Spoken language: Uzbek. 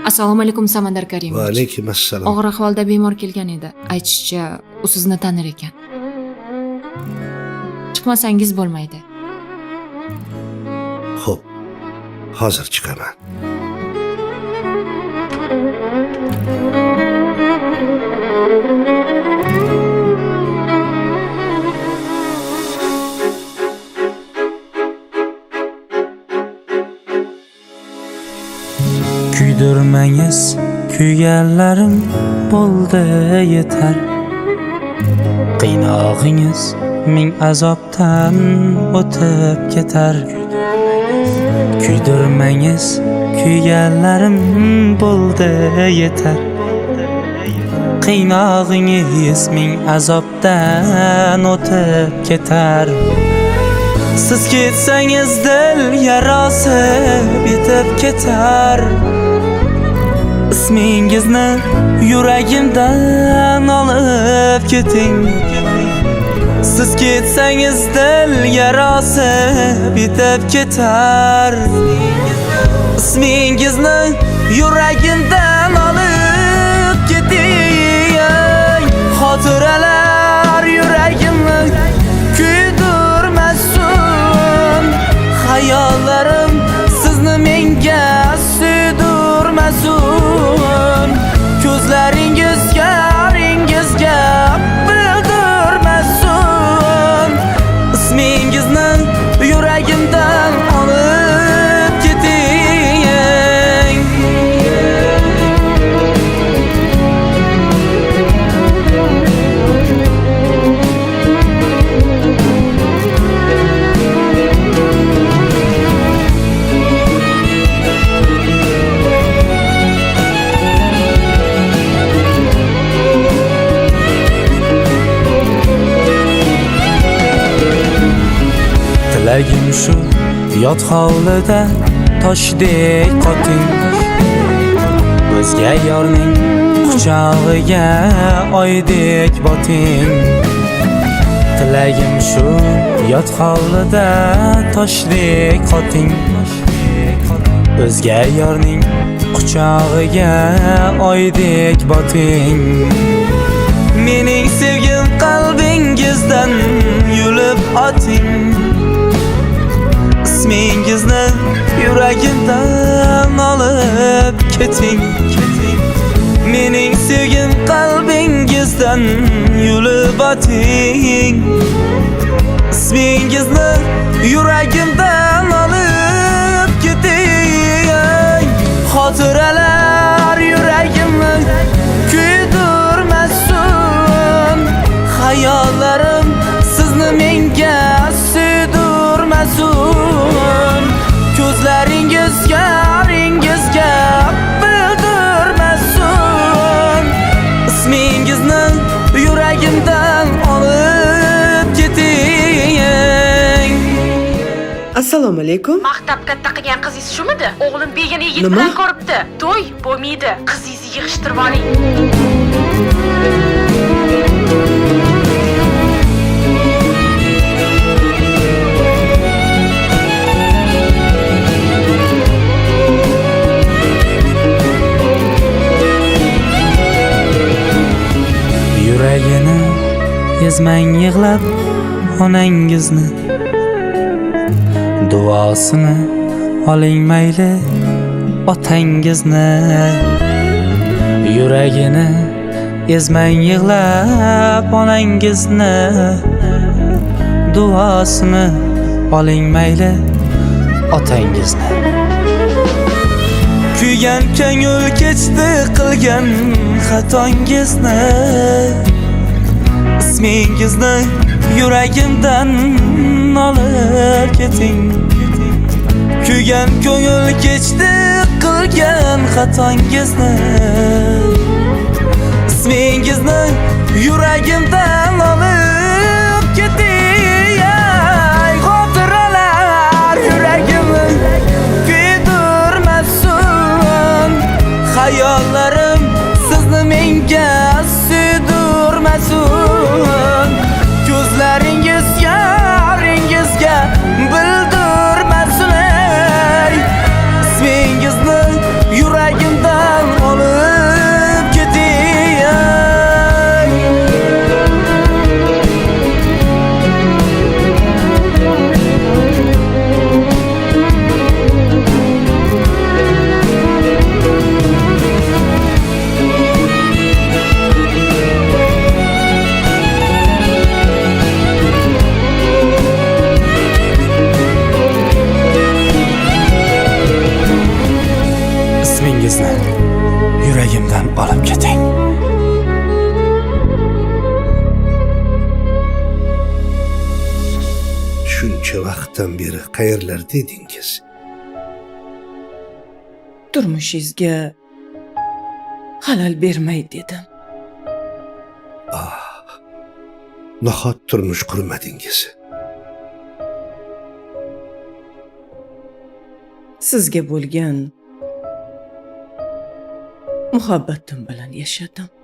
Assalomu alaykum Samandar Karimovich. Va alaykum assalom. Og'ir ahvolda bemor kelgan edi. Aytishicha, u sizni tanir ekan. Chiqmasangiz bo'lmaydi. Xo'p. Hozir chiqaman. Kuydirmangiz, kuyganlarim bo'ldi yetar. Qiynog'ingiz ming azobdan o'tib ketar. Kuydirmangiz, kuyganlarim bo'ldi yetar. Qiynog'ingiz ming azobdan o'tib ketar. Siz ketsangiz dil yarasi bitib ketar. İsmingizni yuragimdan olib keting. Siz ketsangiz dil yarasi bitib ketar. İsmingizni yuragimdan olib keting. Xotiralar yuragimni kuydirmasin. Hayollarim sizni menga suydirmasin. Ko'zlaringizga, ringizga bildirmasin. Ismingizni yuragimdan olib keting. Tilagim shu yot hovlida toshdek qoting. O'zga yorning quchog'iga oydek boting. Tilagim shu yot hovlida toshdek qoting. O'zga yorning quchog'iga oydek boting. Mening sevgim qalbingizdan yulib oting. İsmingizni yuragimdan olib keting. Mening sevgim qalbingizdan yulib oting. İsmingizni yuragimdan olib keting. Xotiralar yuragimni kuydirmasin. Hayollarim sizni menga suydirmasin. Ko'zlaringizga, ringizga bildirmasin. Ismingizni yuragimdan olib keting. Assalomu alaykum. Maktab katta qilgan qizingiz shumidi? O'g'lim begona yigit bilan ko'ribdi. To'y bo'lmaydi. Qizingizni yig'ishtirib oling. Yuragini ezmang yig'lab onangizni. Duosini oling mayli otangizni. Yuragini ezmang yig'lab onangizni. Duosini oling mayli otangizni. Kuygan ko'ngil kechdi qilgan xatongizni. İsmingizni yuragimdan olib keting. Kuygan ko'ngil kechdi qilgan xatongizni. İsmingizni yuragimdan olib keting. Xotiralar yuragimni kuydirmasin. Hayollarim sizni menga suydirmasin. Ko'zlaringizga, ringizga bildirmasin. İsmingizni yuragimdan so'zlaringizni yuragimdan olib keting. Shuncha vaqtdan beri qayerlarda edingiz? Turmushingizga xalal bermay dedim. Nahot turmush qurmadingiz? Sizga bo'lgan muhabbatim bilan yashadim.